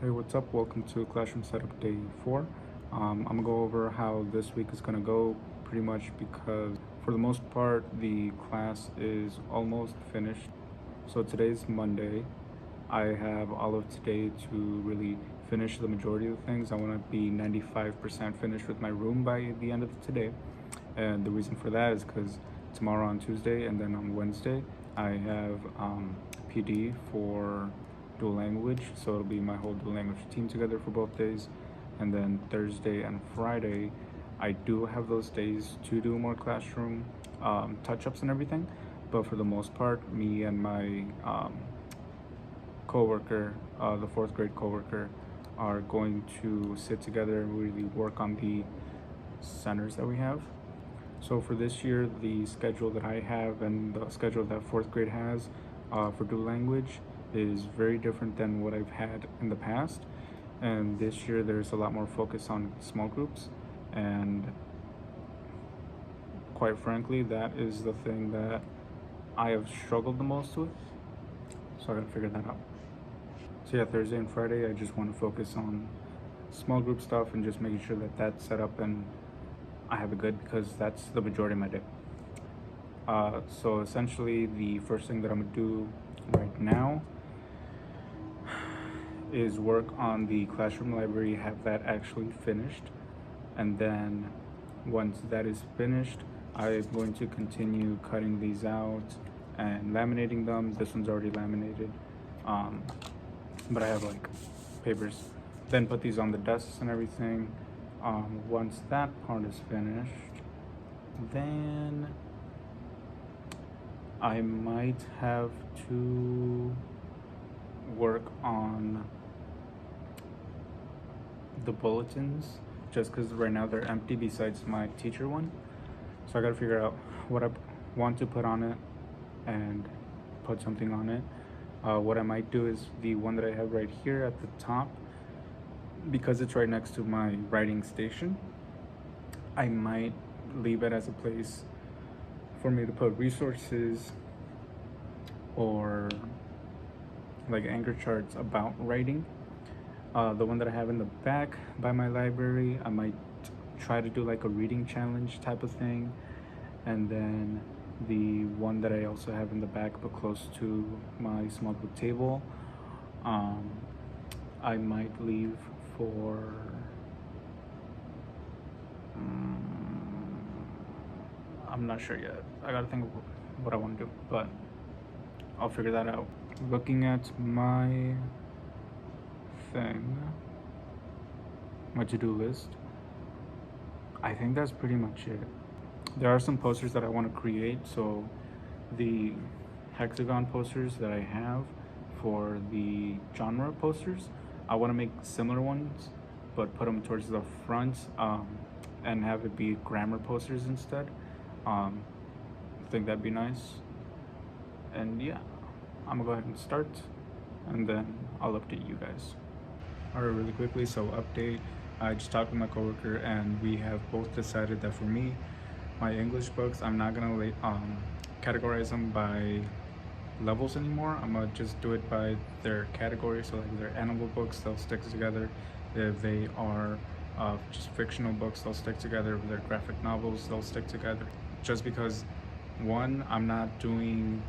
Hey, what's up? Welcome to Classroom Setup Day 4. I'm going to go over how this week is going to go pretty much because for the most part the class is almost finished. So today's Monday. I have all of today to really finish the majority of the things. I want to be 95% finished with my room by the end of today. And the reason for that is because tomorrow on Tuesday and then on Wednesday I have PD for dual language, so it'll be my whole dual language team together for both days. And then Thursday and Friday I do have those days to do more classroom touch-ups and everything, but for the most part me and my co-worker, the fourth grade co-worker, are going to sit together and really work on the centers that we have. So for this year, the schedule that I have and the schedule that fourth grade has for dual language is very different than what I've had in the past. And this year there's a lot more focus on small groups, and quite frankly that is the thing that I have struggled the most with, so I gotta figure that out. So yeah, Thursday and Friday I just want to focus on small group stuff and just making sure that that's set up and I have it good, because that's the majority of my day. So essentially the first thing that I'm gonna do right now is work on the classroom library, have that actually finished, and then once that is finished I'm going to continue cutting these out and laminating them. This one's already laminated, but I have like papers. Then put these on the desks and everything. Once that part is finished, then I might have to work on the bulletins, just because right now they're empty besides my teacher one. So I gotta figure out what I want to put on it and put something on it. What I might do is the one that I have right here at the top, because it's right next to my writing station, I might leave it as a place for me to put resources or like anchor charts about writing. The one that I have in the back by my library, I might try to do like a reading challenge type of thing. And then the one that I also have in the back but close to my small group table, I might leave for I'm not sure yet. I gotta think of what I want to do, but I'll figure that out. Looking at my thing, my to-do list, I think that's pretty much it. There are some posters that I want to create. So the hexagon posters that I have for the genre posters, I want to make similar ones but put them towards the front, and have it be grammar posters instead. I think that'd be nice. And yeah, I'm gonna go ahead and start and then I'll update you guys. Alright, really quickly, so update. I just talked with my coworker and we have both decided that for me, my English books, I'm not gonna categorize them by levels anymore. I'm gonna just do it by their category. So like they're animal books, they'll stick together. If they are just fictional books, they'll stick together. If they're graphic novels, they'll stick together. Just because, one, I'm not doing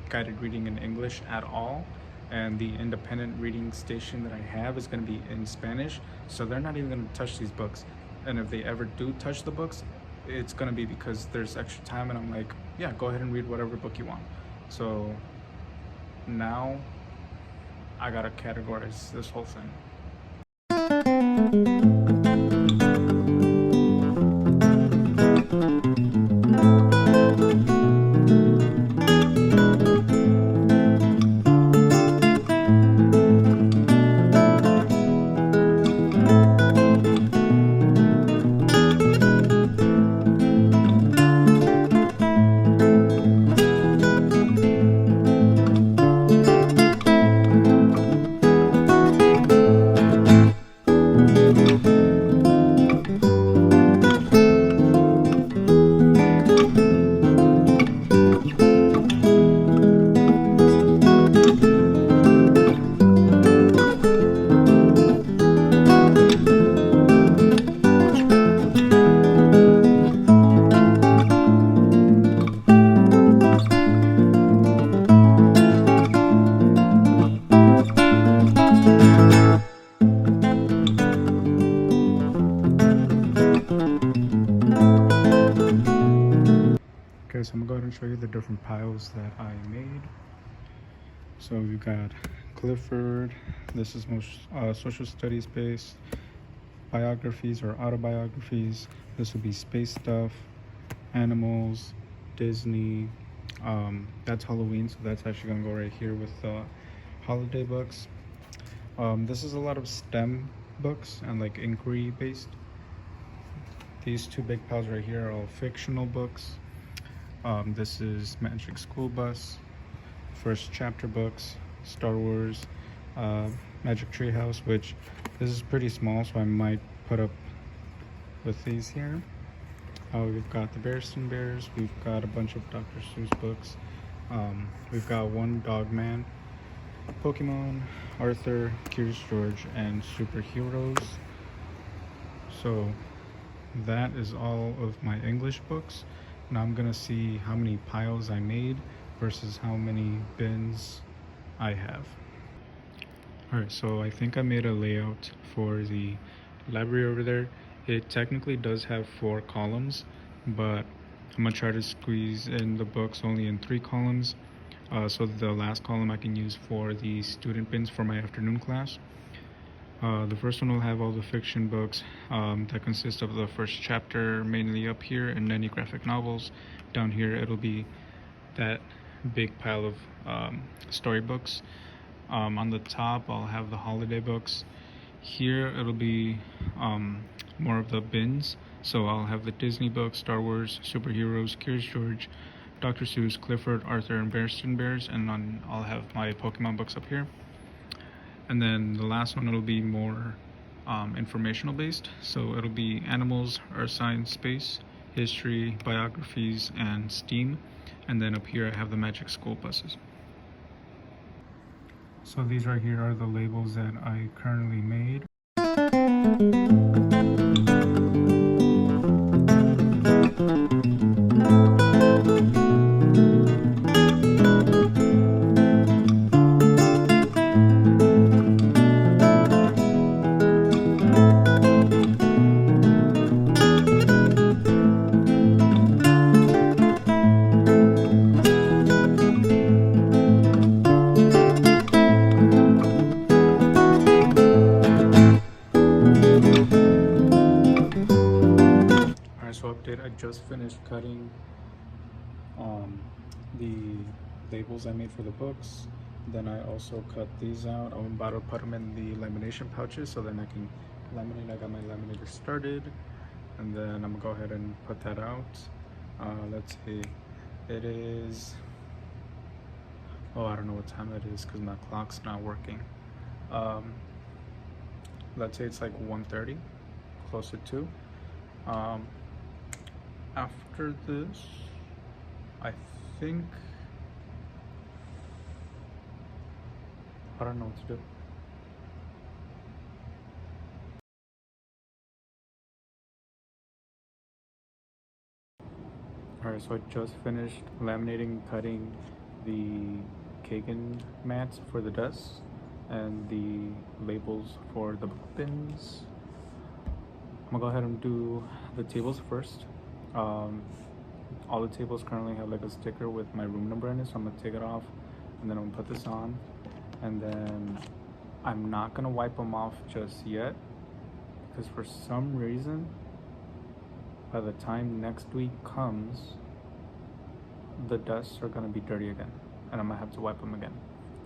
guided reading in English at all, and the independent reading station that I have is going to be in Spanish, so they're not even going to touch these books. And if they ever do touch the books, it's going to be because there's extra time, and I'm like, yeah, go ahead and read whatever book you want. So now I gotta categorize this whole thing. you the different piles that I made. So we've got Clifford. This is most social studies based. Biographies or autobiographies. This would be space stuff, animals, Disney. That's Halloween, so that's actually gonna go right here with holiday books. This is a lot of STEM books and like inquiry based. These two big piles right here are all fictional books. This is Magic School Bus, first chapter books, Star Wars, Magic Treehouse, which this is pretty small, so I might put up with these here. We've got the Bearston Bears. We've got a bunch of Dr. Seuss books. We've got One Dog Man, Pokemon, Arthur, Curious George, and Superheroes. So that is all of my English books. Now I'm gonna see how many piles I made versus how many bins I have. Alright, so I think I made a layout for the library over there. It technically does have 4 columns, but I'm gonna try to squeeze in the books only in 3 columns. So the last column I can use for the student bins for my afternoon class. The first one will have all the fiction books that consist of the first chapter, mainly up here, and any graphic novels. Down here it'll be that big pile of storybooks. On the top I'll have the holiday books. Here it'll be more of the bins, so I'll have the Disney books, Star Wars, Superheroes, Curious George, Dr. Seuss, Clifford, Arthur, and Bearston Bears, and then I'll have my Pokemon books up here. And then the last one, it'll be more informational based, so it'll be animals, earth science, space, history, biographies, and STEAM. And then up here I have the Magic School Buses. So these right here are the labels that I currently made. I just finished cutting the labels I made for the books. Then I also cut these out. I'm about to put them in the lamination pouches so then I can laminate. I got my laminator started, and then I'm gonna go ahead and put that out. Let's see, it is, oh, I don't know what time it is because my clock's not working. Let's say it's like 1:30, close to 2. After this, I think, I don't know what to do. Alright, so I just finished laminating, cutting the Kagan mats for the desks and the labels for the bins. I'm gonna go ahead and do the tables first. All the tables currently have like a sticker with my room number in it, so I'm gonna take it off and then I'm gonna put this on, and then I'm not gonna wipe them off just yet because for some reason by the time next week comes the desks are gonna be dirty again and I'm gonna have to wipe them again.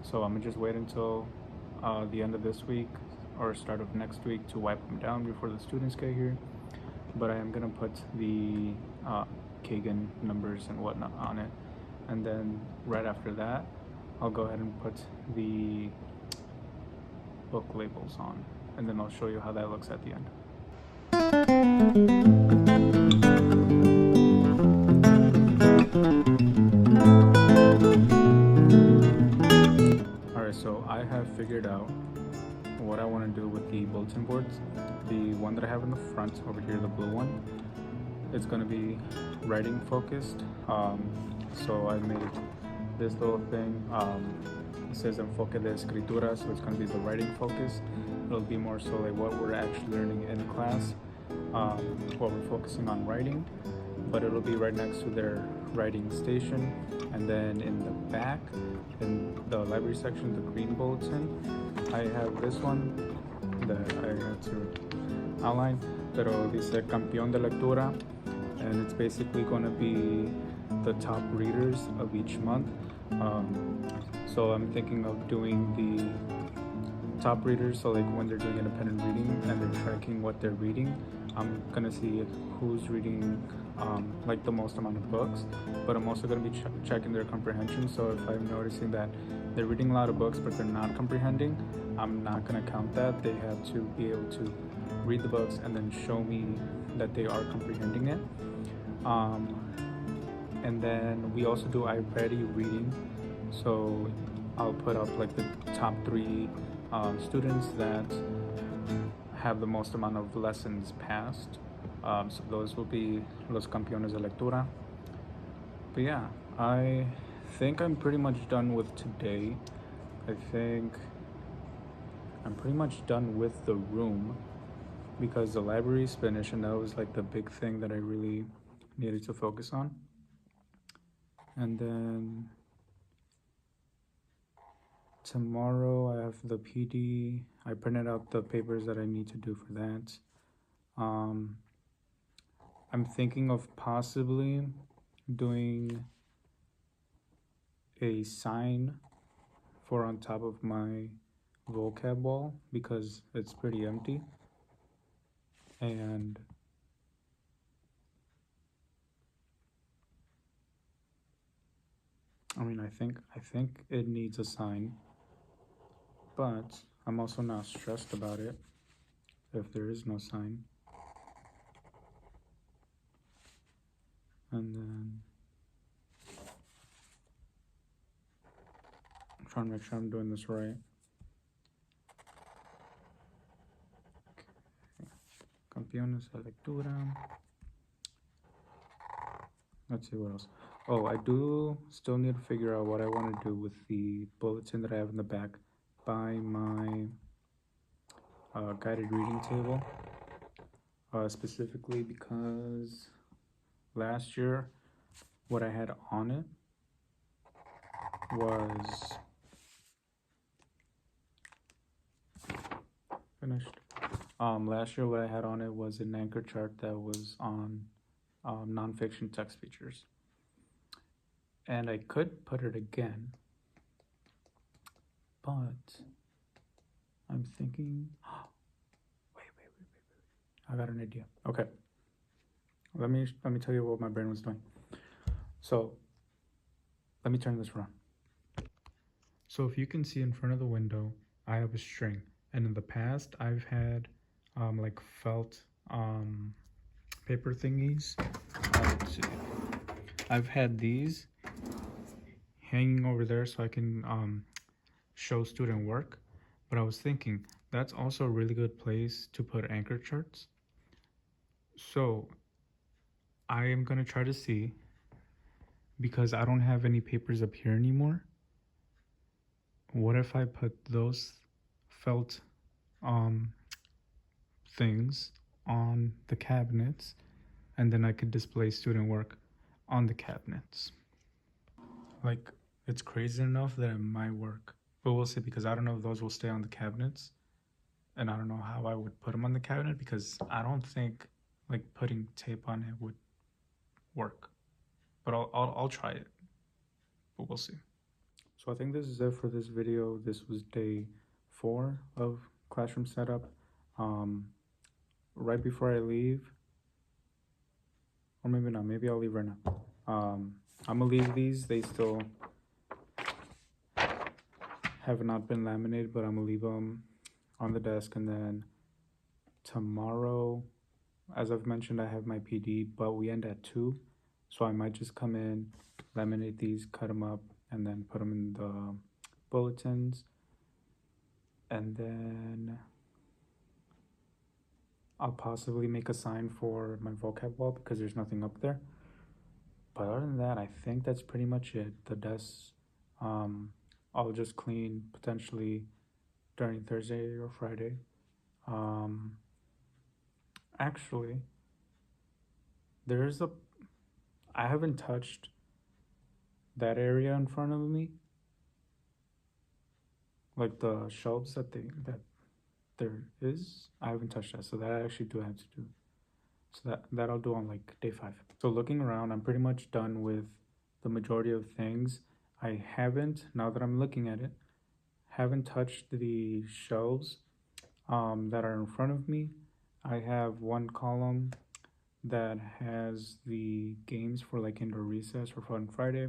So I'm gonna just wait until the end of this week or start of next week to wipe them down before the students get here. But I am gonna put the Kagan numbers and whatnot on it, and then right after that I'll go ahead and put the book labels on, and then I'll show you how that looks at the end. Alright, so I have figured out what I want to do with the bulletin boards. The one that I have in the front over here, the blue one, it's going to be writing focused. So I made this little thing. It says enfoque de escritura, so it's going to be the writing focus. It'll be more so like what we're actually learning in class, what we're focusing on writing, but it'll be right next to their writing station, and then in the back, in the library section, the green bulletin, I have this one that I had to outline, pero dice campeón de lectura, and it's basically going to be the top readers of each month. So I'm thinking of doing the top readers, so like when they're doing independent reading and they're tracking what they're reading, I'm gonna see who's reading like the most amount of books, but I'm also gonna be checking their comprehension. So if I'm noticing that they're reading a lot of books but they're not comprehending, I'm not gonna count that. They have to be able to read the books and then show me that they are comprehending it. And then we also do iReady reading, so I'll put up like the top 3 students that have the most amount of lessons passed. So those will be los campeones de lectura. But yeah, I think I'm pretty much done with today. I think I'm pretty much done with the room because the library's finished, and that was like the big thing that I really needed to focus on. And then tomorrow I have the PD. I printed out the papers that I need to do for that. I'm thinking of possibly doing a sign for on top of my vocab wall because it's pretty empty. And I mean, I think it needs a sign, but I'm also not stressed about it if there is no sign. And then I'm trying to make sure I'm doing this right. Campeones de lectura. Let's see what else. Oh, I do still need to figure out what I want to do with the bulletin that I have in the back by my guided reading table. Specifically because last year what I had on it was finished. Last year what I had on it was an anchor chart that was on nonfiction text features. And I could put it again, but I'm thinking, wait. I got an idea. Okay. Let me tell you what my brain was doing. So let me turn this around. So if you can see in front of the window, I have a string. And in the past, I've had like felt paper thingies. Let's see. I've had these hanging over there so I can show student work. But I was thinking that's also a really good place to put anchor charts. So I am gonna try to see, because I don't have any papers up here anymore, what if I put those felt things on the cabinets, and then I could display student work on the cabinets. Like, it's crazy enough that it might work, but we'll see, because I don't know if those will stay on the cabinets, and I don't know how I would put them on the cabinet, because I don't think like putting tape on it would work, but I'll try it, but we'll see. So I think this is it for this video. This was day 4 of classroom setup. Right before I leave, or maybe not, maybe I'll leave right now. I'm gonna leave these. They still have not been laminated, but I'm gonna leave them on the desk. And then tomorrow, as I've mentioned, I have my PD, but we end at 2. So I might just come in, laminate these, cut them up, and then put them in the bulletins. And then I'll possibly make a sign for my vocab wall because there's nothing up there. But other than that, I think that's pretty much it. The desks, I'll just clean potentially during Thursday or Friday. Actually, I haven't touched that area in front of me, like the shelves that there is, I haven't touched that. So that I actually do have to do. So that I'll do on like day 5. So looking around, I'm pretty much done with the majority of things. I haven't, now that I'm looking at it, haven't touched the shelves that are in front of me. I have one column that has the games for like indoor recess or Fun Friday.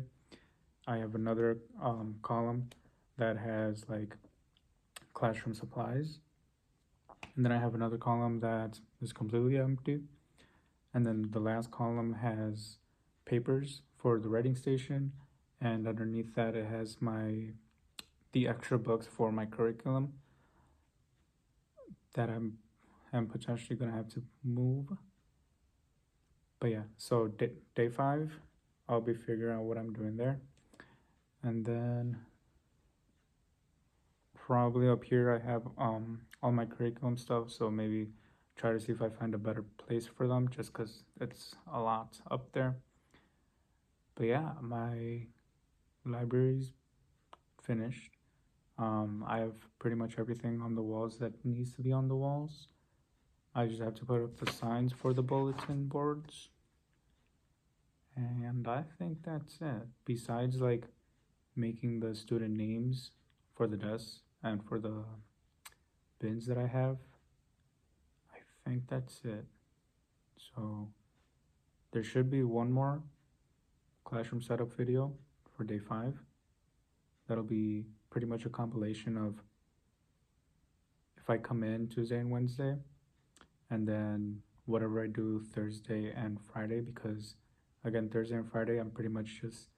I have another column that has like classroom supplies. And then I have another column that is completely empty. And then the last column has papers for the writing station. And underneath that, it has the extra books for my curriculum that I'm potentially gonna have to move. But yeah, so day 5, I'll be figuring out what I'm doing there. And then probably up here I have all my curriculum stuff, so maybe try to see if I find a better place for them just because it's a lot up there. But yeah, my library's finished. I have pretty much everything on the walls that needs to be on the walls. I just have to put up the signs for the bulletin boards. And I think that's it. Besides like making the student names for the desks and for the bins that I have, I think that's it. So there should be one more classroom setup video for day 5. That'll be pretty much a compilation of if I come in Tuesday and Wednesday, and then whatever I do Thursday and Friday, because again, Thursday and Friday, I'm pretty much just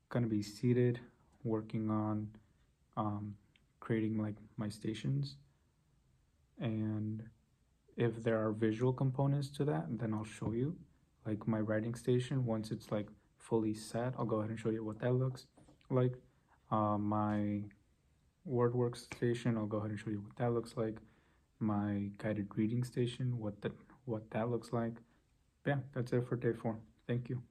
gonna be seated working on um, creating like my stations. And if there are visual components to that, then I'll show you. Like my writing station, once it's like fully set, I'll go ahead and show you what that looks like. My word workstation, I'll go ahead and show you what that looks like. My guided reading station, what that looks like. Yeah, that's it for day 4. Thank you.